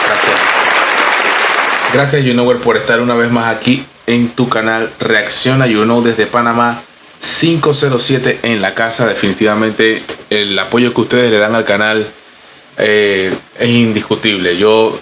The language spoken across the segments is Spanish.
Gracias. Gracias, YouKnower, por estar una vez más aquí en tu canal Reacciona YouKnow desde Panamá 507 en la casa. Definitivamente el apoyo que ustedes le dan al canal es indiscutible. Yo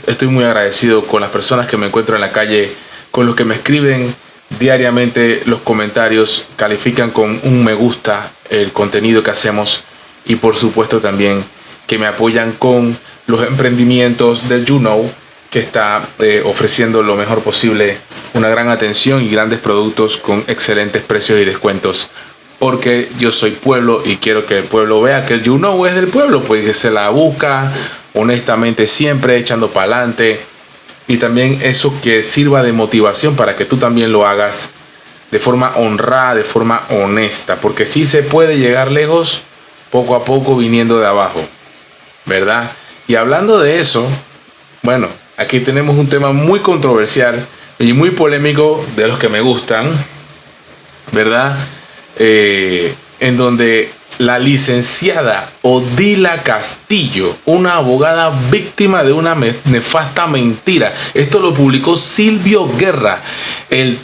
estoy muy agradecido con las personas que me encuentro en la calle, con los que me escriben diariamente los comentarios, califican con un me gusta el contenido que hacemos y por supuesto también que me apoyan con los emprendimientos del YouKnow, que está ofreciendo lo mejor posible, una gran atención y grandes productos con excelentes precios y descuentos, porque yo soy pueblo y quiero que el pueblo vea que el YouKnow es del pueblo, pues que se la busca honestamente siempre, echando para adelante, y también eso que sirva de motivación para que tú también lo hagas de forma honrada, de forma honesta, porque sí se puede llegar lejos poco a poco viniendo de abajo, ¿verdad? Y hablando de eso, bueno, aquí tenemos un tema muy controversial y muy polémico, de los que me gustan, ¿verdad? En donde la licenciada Odila Castillo, una abogada víctima de una nefasta mentira. Esto lo publicó Silvio Guerra, el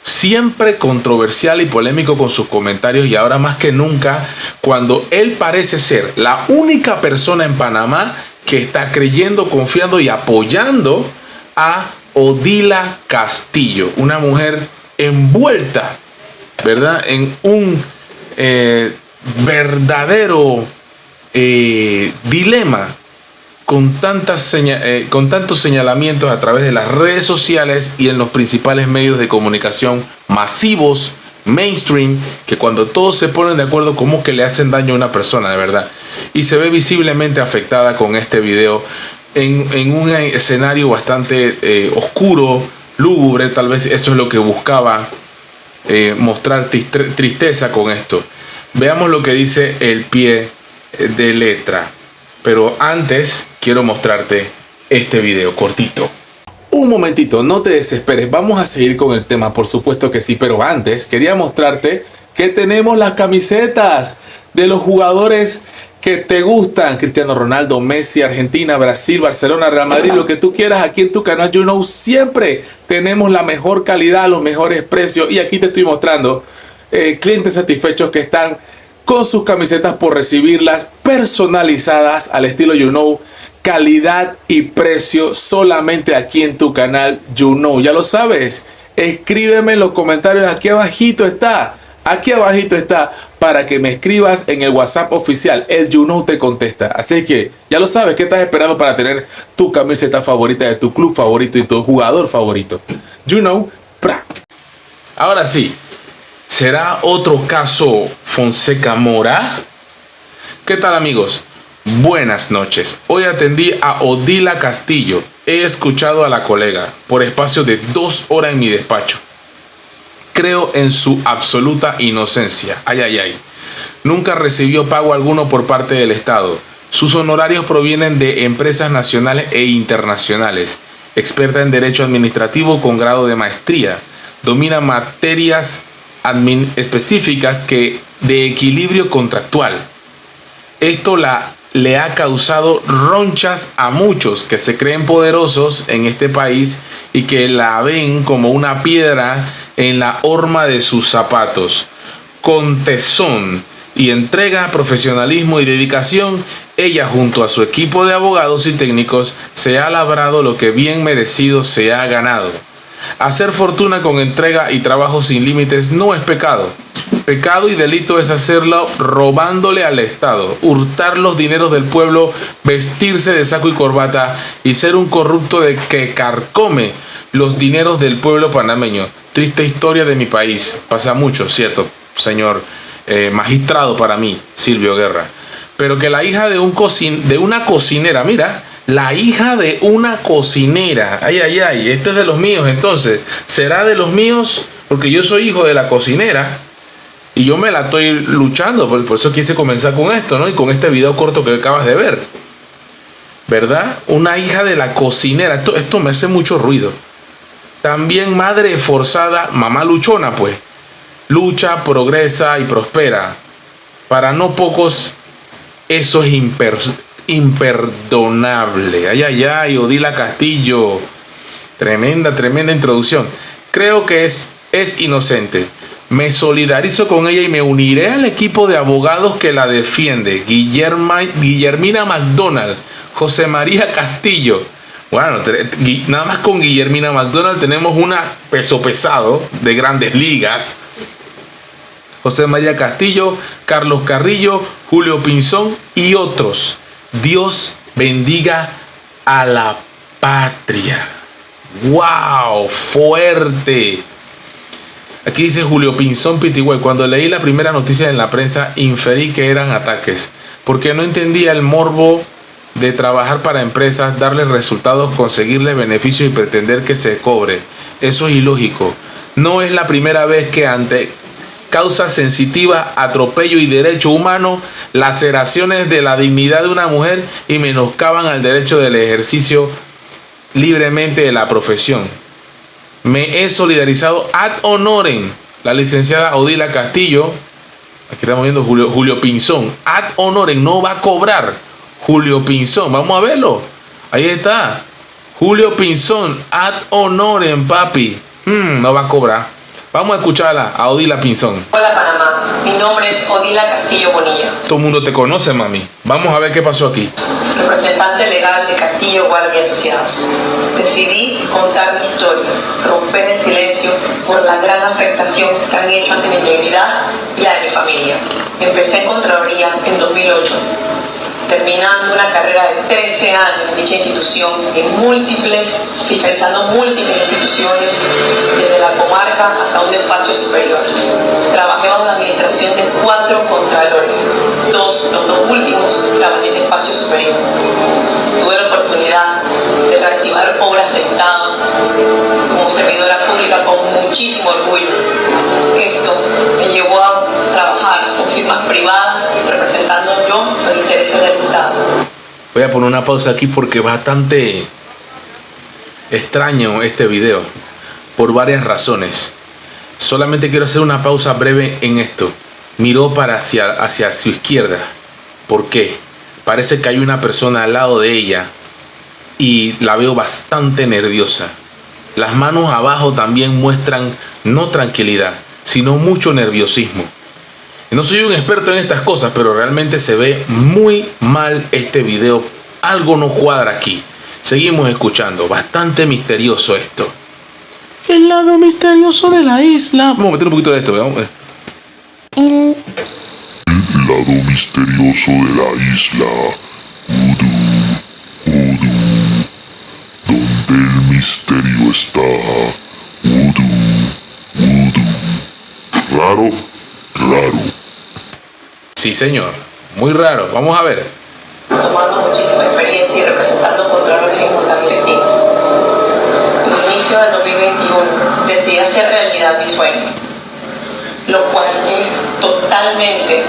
siempre controversial y polémico con sus comentarios, y ahora más que nunca, cuando él parece ser la única persona en Panamá que está creyendo, confiando y apoyando a Odila Castillo, una mujer envuelta, ¿verdad?, en un verdadero dilema con tantos señalamientos a través de las redes sociales y en los principales medios de comunicación masivos, mainstream, que cuando todos se ponen de acuerdo como que le hacen daño a una persona de verdad, y se ve visiblemente afectada con este video en un escenario bastante oscuro, lúgubre. Tal vez eso es lo que buscaba, mostrar tristeza con esto. Veamos lo que dice el pie de letra, pero antes quiero mostrarte este video cortito. Un momentito, no te desesperes, vamos a seguir con el tema, por supuesto que sí, pero antes quería mostrarte que tenemos las camisetas de los jugadores que te gustan: Cristiano Ronaldo, Messi, Argentina, Brasil, Barcelona, Real Madrid, lo que tú quieras. Aquí en tu canal YouKnow siempre tenemos la mejor calidad, los mejores precios, y aquí te estoy mostrando clientes satisfechos que están con sus camisetas por recibirlas personalizadas al estilo YouKnow. Calidad y precio solamente aquí en tu canal YouKnow. Ya lo sabes, escríbeme en los comentarios, aquí abajito está, para que me escribas en el WhatsApp oficial. El YouKnow te contesta. Así que ya lo sabes, ¿qué estás esperando para tener tu camiseta favorita de tu club favorito y tu jugador favorito? YouKnow, ¡pra! Ahora sí, ¿será otro caso Fonseca Mora? ¿Qué tal, amigos? Buenas noches. Hoy atendí a Odila Castillo. He escuchado a la colega por espacio de 2 horas en mi despacho. Creo en su absoluta inocencia. Ay, ay, ay. Nunca recibió pago alguno por parte del Estado. Sus honorarios provienen de empresas nacionales e internacionales. Experta en Derecho Administrativo con grado de maestría. Domina materias específicas de equilibrio contractual. Esto le ha causado ronchas a muchos que se creen poderosos en este país y que la ven como una piedra en la horma de sus zapatos. Con tesón y entrega, profesionalismo y dedicación, ella junto a su equipo de abogados y técnicos se ha labrado lo que bien merecido se ha ganado. Hacer fortuna con entrega y trabajo sin límites no es pecado. Pecado y delito es hacerlo robándole al Estado, hurtar los dineros del pueblo, vestirse de saco y corbata y ser un corrupto que carcome los dineros del pueblo panameño. Triste historia de mi país. Pasa mucho, ¿cierto, señor magistrado para mí, Silvio Guerra? Pero que la hija de una cocinera, mira, la hija de una cocinera, ay, ay, ay, esto es de los míos. Entonces, ¿será de los míos? Porque yo soy hijo de la cocinera y yo me la estoy luchando, por eso quise comenzar con esto, ¿no? Y con este video corto que acabas de ver, ¿verdad? Una hija de la cocinera, esto me hace mucho ruido. También madre esforzada, mamá luchona, pues. Lucha, progresa y prospera. Para no pocos, eso es imperdonable. Ay, ay, ay, Odila Castillo. Tremenda, tremenda introducción. Creo que es inocente. Me solidarizo con ella y me uniré al equipo de abogados que la defiende. Guillermina McDonald, José María Castillo. Bueno, nada más con Guillermina McDonald tenemos una peso pesado de Grandes Ligas. José María Castillo, Carlos Carrillo, Julio Pinzón y otros. Dios bendiga a la patria. ¡Wow! ¡Fuerte! Aquí dice Julio Pinzón Pitigüey: cuando leí la primera noticia en la prensa inferí que eran ataques, porque no entendía el morbo de trabajar para empresas, darles resultados, conseguirles beneficios y pretender que se cobre. Eso es ilógico. No es la primera vez que ante causas sensitivas, atropello y derecho humano, laceraciones de la dignidad de una mujer y menoscaban al derecho del ejercicio libremente de la profesión. Me he solidarizado ad honorem. La licenciada Odila Castillo, aquí estamos viendo Julio Pinzón, ad honorem, no va a cobrar. Julio Pinzón, vamos a verlo. Ahí está. Julio Pinzón, ad honorem, papi. No va a cobrar. Vamos a escucharla a Odila Pinzón. Hola Panamá, mi nombre es Odila Castillo Bonilla. Todo el mundo te conoce, mami. Vamos a ver qué pasó aquí. Representante legal de Castillo Guardia Asociados. Decidí contar mi historia, romper el silencio por la gran afectación que han hecho ante mi integridad y la de mi familia. Empecé en Contraloría en 2008. Terminando una carrera de 13 años en dicha institución, fiscalizando múltiples instituciones, desde la comarca hasta un despacho superior. Trabajé bajo la administración de 4 contralores, los dos últimos trabajé en despacho superior. Tuve la oportunidad de reactivar obras de Estado como servidora pública con muchísimo orgullo. Esto me llevó a trabajar con firmas privadas, representando yo los intereses del Estado. Voy a poner una pausa aquí porque es bastante extraño este video, por varias razones. Solamente quiero hacer una pausa breve en esto. Miró hacia su izquierda. ¿Por qué? Parece que hay una persona al lado de ella y la veo bastante nerviosa. Las manos abajo también muestran no tranquilidad, sino mucho nerviosismo. No soy un experto en estas cosas, pero realmente se ve muy mal este video. Algo no cuadra aquí. Seguimos escuchando. Bastante misterioso esto. El lado misterioso de la isla. Vamos a meter un poquito de esto. Vamos. El lado misterioso de la isla. Donde el misterio está. Raro. Sí, señor. Muy raro. Vamos a ver. Tomando muchísima experiencia y representando contralores en juntas directivas. En inicio del 2021 decidí hacer realidad mi sueño, lo cual es totalmente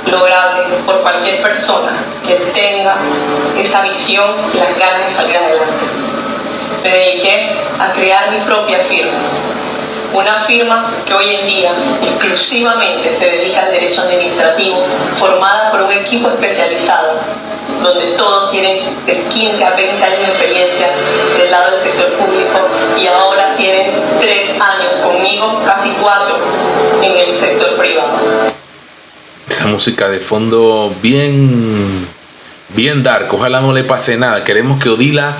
lograble por cualquier persona que tenga esa visión y las ganas de salir adelante. Me dediqué a crear mi propia firma. Una firma que hoy en día exclusivamente se dedica al derecho administrativo, formada por un equipo especializado, donde todos tienen de 15 a 20 años de experiencia del lado del sector público y ahora tienen 3 años conmigo, casi 4 en el sector privado. Esa música de fondo bien dark. Ojalá no le pase nada. Queremos que Odila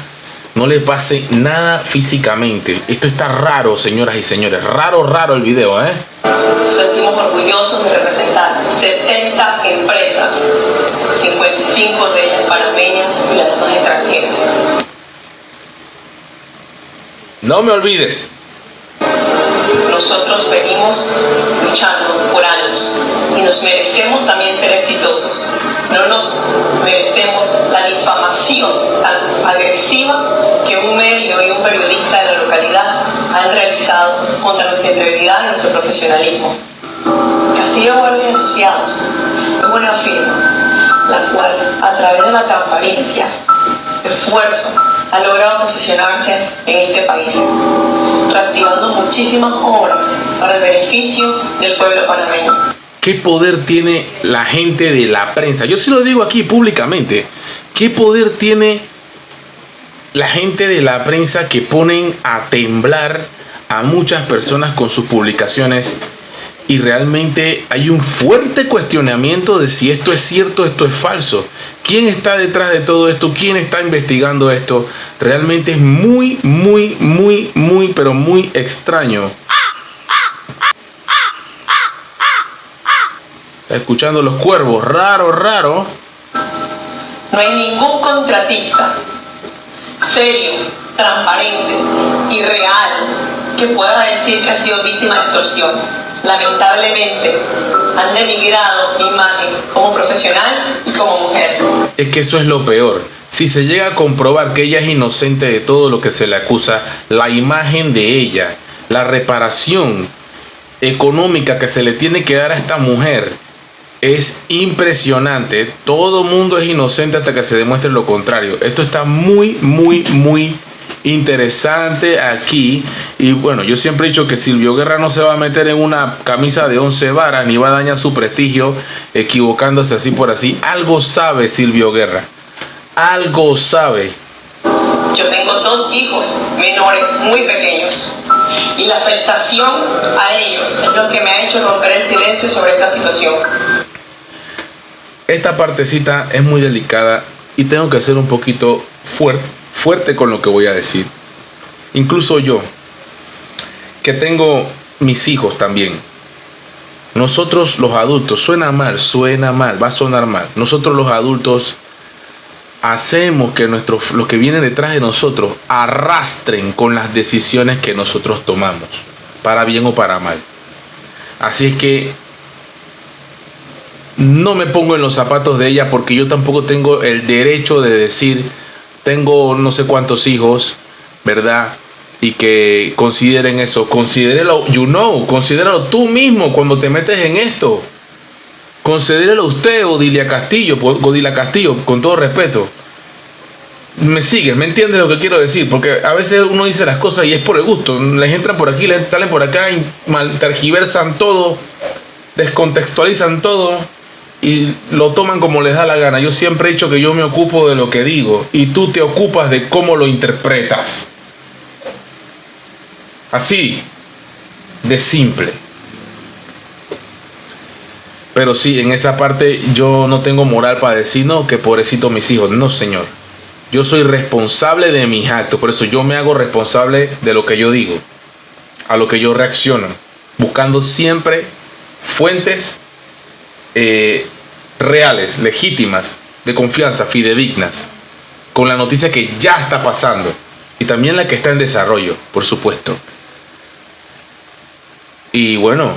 no le pase nada físicamente. Esto está raro, señoras y señores. Raro el video, ¿eh? Sentimos orgullosos de representar 70 empresas, 55 de ellas panameñas y las demás extranjeras. No me olvides. Nosotros venimos luchando por años y nos merecemos también ser exitosos. No nos merecemos la difamación tan agresiva que un medio y un periodista de la localidad han realizado contra nuestra integridad y nuestro profesionalismo. Castillo Guardia Asociados es una firma la cual, a través de la transparencia, esfuerzo, ha logrado posicionarse en este país, reactivando muchísimas obras para el beneficio del pueblo panameño. ¿Qué poder tiene la gente de la prensa? Yo sí lo digo aquí públicamente. ¿Qué poder tiene la gente de la prensa que ponen a temblar a muchas personas con sus publicaciones? Y realmente hay un fuerte cuestionamiento de si esto es cierto, esto es falso. ¿Quién está detrás de todo esto? ¿Quién está investigando esto? Realmente es muy, pero muy extraño. Está escuchando los cuervos, raro. No hay ningún contratista serio, transparente y real que pueda decir que ha sido víctima de extorsión. Lamentablemente han denigrado mi imagen como profesional y como mujer. Es que eso es lo peor. Si se llega a comprobar que ella es inocente de todo lo que se le acusa, la imagen de ella, la reparación económica que se le tiene que dar a esta mujer es impresionante. Todo mundo es inocente hasta que se demuestre lo contrario. Esto está muy interesante aquí. Y bueno, yo siempre he dicho que Silvio Guerra no se va a meter en una camisa de 11 varas ni va a dañar su prestigio equivocándose así por así. Algo sabe Silvio Guerra, algo sabe. Yo tengo 2 hijos menores muy pequeños y la afectación a ellos es lo que me ha hecho romper el silencio sobre esta situación. Esta partecita es muy delicada y tengo que ser un poquito fuerte con lo que voy a decir. Incluso yo, que tengo mis hijos también. Nosotros los adultos, suena mal, va a sonar mal. Nosotros los adultos hacemos que los que vienen detrás de nosotros arrastren con las decisiones que nosotros tomamos, para bien o para mal. Así es que no me pongo en los zapatos de ella, porque yo tampoco tengo el derecho de decir, tengo no sé cuántos hijos, ¿verdad? Y que consideren eso. Considéralo, considéralo tú mismo cuando te metes en esto. Considéralo usted, Odilia Castillo, con todo respeto. Me sigues, ¿me entiendes lo que quiero decir? Porque a veces uno dice las cosas y es por el gusto. Les entran por aquí, les salen por acá y tergiversan todo, descontextualizan todo y lo toman como les da la gana. Yo siempre he dicho que yo me ocupo de lo que digo y tú te ocupas de cómo lo interpretas. Así de simple. Pero sí, en esa parte yo no tengo moral para decir, no, que pobrecito mis hijos. No, señor. Yo soy responsable de mis actos. Por eso yo me hago responsable de lo que yo digo, a lo que yo reacciono, buscando siempre fuentes reales, legítimas, de confianza, fidedignas, con la noticia que ya está pasando y también la que está en desarrollo, por supuesto. Y bueno,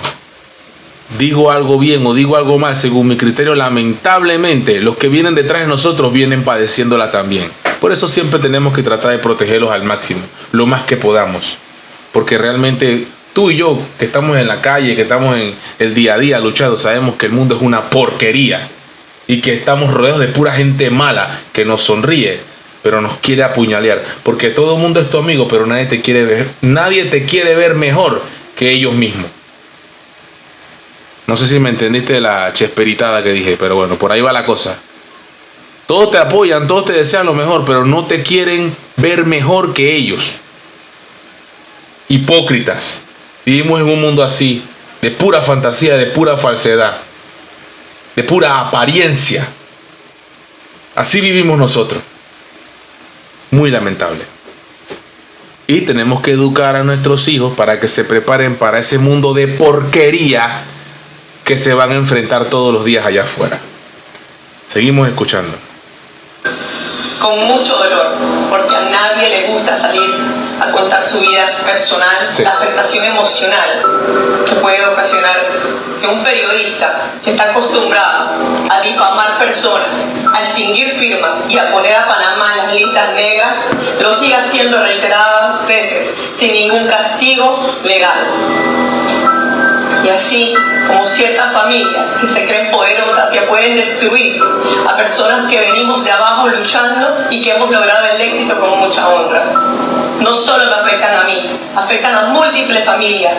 digo algo bien o digo algo mal, según mi criterio, lamentablemente los que vienen detrás de nosotros vienen padeciéndola también. Por eso siempre tenemos que tratar de protegerlos al máximo, lo más que podamos, porque realmente tú y yo, que estamos en la calle, que estamos en el día a día luchando, sabemos que el mundo es una porquería y que estamos rodeados de pura gente mala que nos sonríe, pero nos quiere apuñalear, porque todo el mundo es tu amigo, pero nadie te quiere ver mejor que ellos mismos. No sé si me entendiste la chesperitada que dije, pero bueno, por ahí va la cosa. Todos te apoyan, todos te desean lo mejor, pero no te quieren ver mejor que ellos. Hipócritas. Vivimos en un mundo así, de pura fantasía, de pura falsedad, de pura apariencia. Así vivimos nosotros. Muy lamentable. Y tenemos que educar a nuestros hijos para que se preparen para ese mundo de porquería que se van a enfrentar todos los días allá afuera. Seguimos escuchando. Con mucho dolor, porque a nadie le gusta salir a contar su vida personal, sí. La afectación emocional que puede ocasionar que un periodista que está acostumbrado a difamar personas, a extinguir firmas y a poner a Panamá en las listas negras, lo siga haciendo reiteradas veces sin ningún castigo legal. Y así como ciertas familias que se creen poderosas, que pueden destruir a personas que venimos de abajo luchando y que hemos logrado el éxito con mucha honra. No solo me afectan a mí, afectan a múltiples familias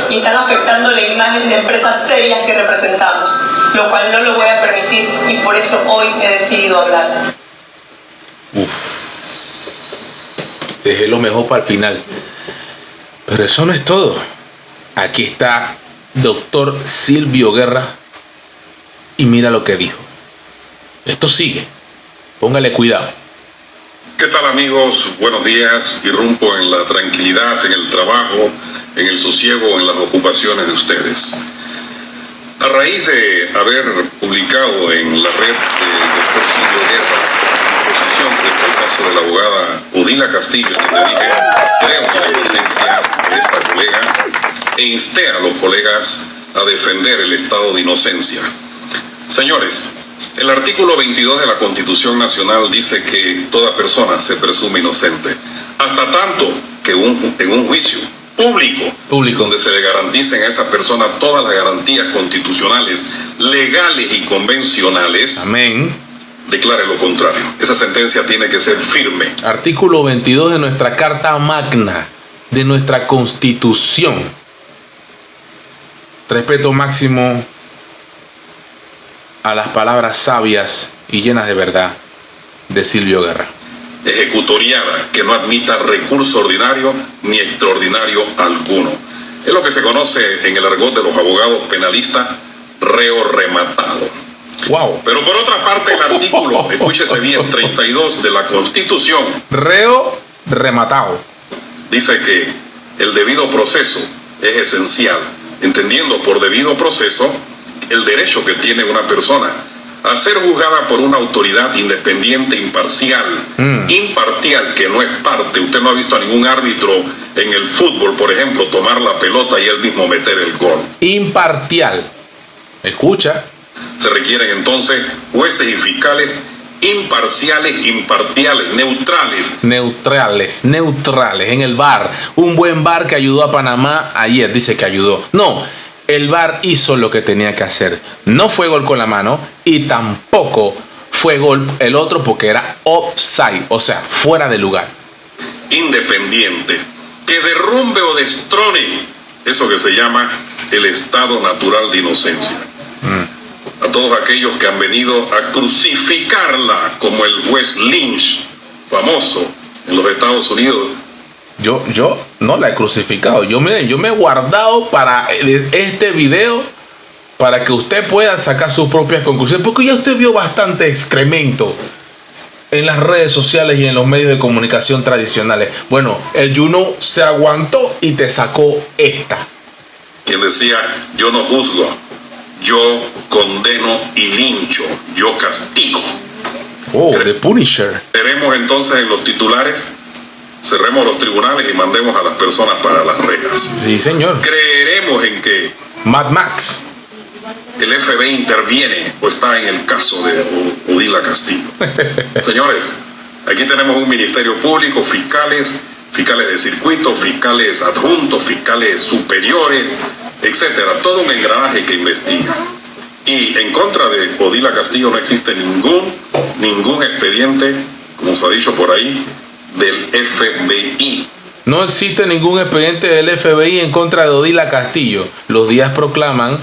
y están afectando la imagen de empresas serias que representamos, lo cual no lo voy a permitir y por eso hoy he decidido hablar. Dejé lo mejor para el final. Pero eso no es todo. Aquí está doctor Silvio Guerra. Y mira lo que dijo. Esto sigue. Póngale cuidado. ¿Qué tal, amigos? Buenos días. Irrumpo en la tranquilidad, en el trabajo, en el sosiego, en las ocupaciones de ustedes. A raíz de haber publicado en la red del doctor Silvio Guerra mi posición frente al caso de la abogada Odila Castillo, donde dije, creo en la inocencia de esta colega, e insté a los colegas a defender el estado de inocencia. Señores, el artículo 22 de la Constitución Nacional dice que toda persona se presume inocente, hasta tanto que en un juicio público, donde se le garanticen a esa persona todas las garantías constitucionales, legales y convencionales, amén, declare lo contrario. Esa sentencia tiene que ser firme. Artículo 22 de nuestra Carta Magna, de nuestra Constitución. Respeto máximo a las palabras sabias y llenas de verdad de Silvio Guerra. Ejecutoriada, que no admita recurso ordinario ni extraordinario alguno. Es lo que se conoce en el argot de los abogados penalistas, reo rematado. Wow. Pero por otra parte, el artículo, escúchese bien, 32 de la Constitución, reo rematado, dice que el debido proceso es esencial, entendiendo por debido proceso el derecho que tiene una persona a ser juzgada por una autoridad independiente, imparcial, imparcial, que no es parte. Usted no ha visto a ningún árbitro en el fútbol, por ejemplo, tomar la pelota y él mismo meter el gol. Imparcial. Escucha. Se requieren entonces jueces y fiscales imparciales, imparciales, neutrales en el VAR. Un buen VAR que ayudó a Panamá ayer, dice que ayudó. No, el VAR hizo lo que tenía que hacer. No fue gol con la mano y tampoco fue gol el otro porque era offside, o sea, fuera de lugar. Independiente, que derrumbe o destrone eso que se llama el estado natural de inocencia. A todos aquellos que han venido a crucificarla, como el juez Lynch, famoso en los Estados Unidos. Yo no la he crucificado. Yo me he guardado para este video para que usted pueda sacar sus propias conclusiones, porque ya usted vio bastante excremento en las redes sociales y en los medios de comunicación tradicionales. Bueno, el Juno se aguantó y te sacó esta. Quien decía, yo no juzgo, yo condeno y lincho, yo castigo. Oh, The Punisher. Veremos entonces en los titulares, cerremos los tribunales y mandemos a las personas para las rejas. Sí, señor. Creeremos en que Mad Max, el FBI interviene o está en el caso de Odila Castillo. Señores, aquí tenemos un ministerio público, fiscales de circuito, fiscales adjuntos, fiscales superiores, etcétera. Todo un engranaje que investiga. Y en contra de Odila Castillo no existe ningún expediente, como se ha dicho por ahí, del FBI. No existe ningún expediente del FBI en contra de Odila Castillo. Los días proclamarán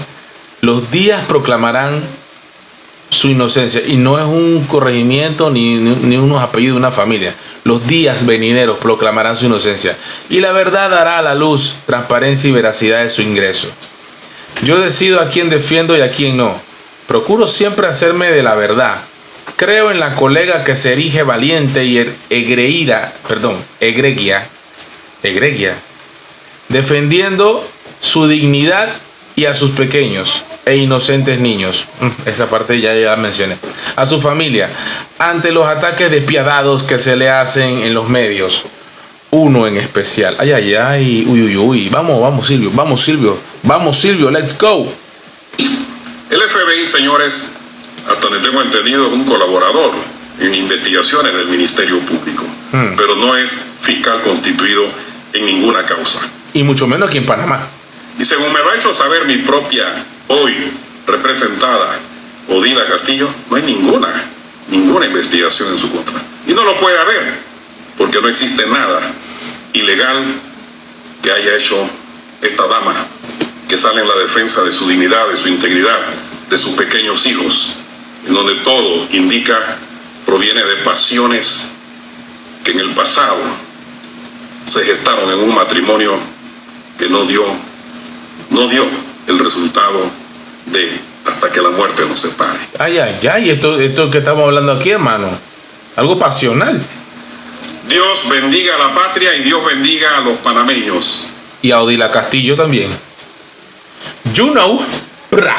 su inocencia. Y no es un corregimiento ni unos apellidos de una familia. Los días venideros proclamarán su inocencia. Y la verdad dará a la luz transparencia y veracidad de su ingreso. Yo decido a quién defiendo y a quién no. Procuro siempre hacerme de la verdad. Creo en la colega que se erige valiente y egregia, defendiendo su dignidad y a sus pequeños e inocentes niños. Esa parte ya la mencioné. A su familia, ante los ataques despiadados que se le hacen en los medios. Uno en especial. Ay. Uy. Vamos, Silvio. Let's go. El FBI, señores, hasta donde tengo entendido, es un colaborador en investigaciones del Ministerio Público, pero no es fiscal constituido en ninguna causa. Y mucho menos aquí en Panamá. Y según me lo ha hecho saber mi propia, hoy representada, Odila Castillo, no hay ninguna investigación en su contra. Y no lo puede haber, porque no existe nada ilegal que haya hecho esta dama, que sale en la defensa de su dignidad, de su integridad, de sus pequeños hijos, en donde todo indica proviene de pasiones que en el pasado se gestaron en un matrimonio que no dio el resultado de hasta que la muerte nos separe. Ay, esto que estamos hablando aquí, hermano, algo pasional. Dios bendiga a la patria y Dios bendiga a los panameños. Y a Odila Castillo también. You know, ra.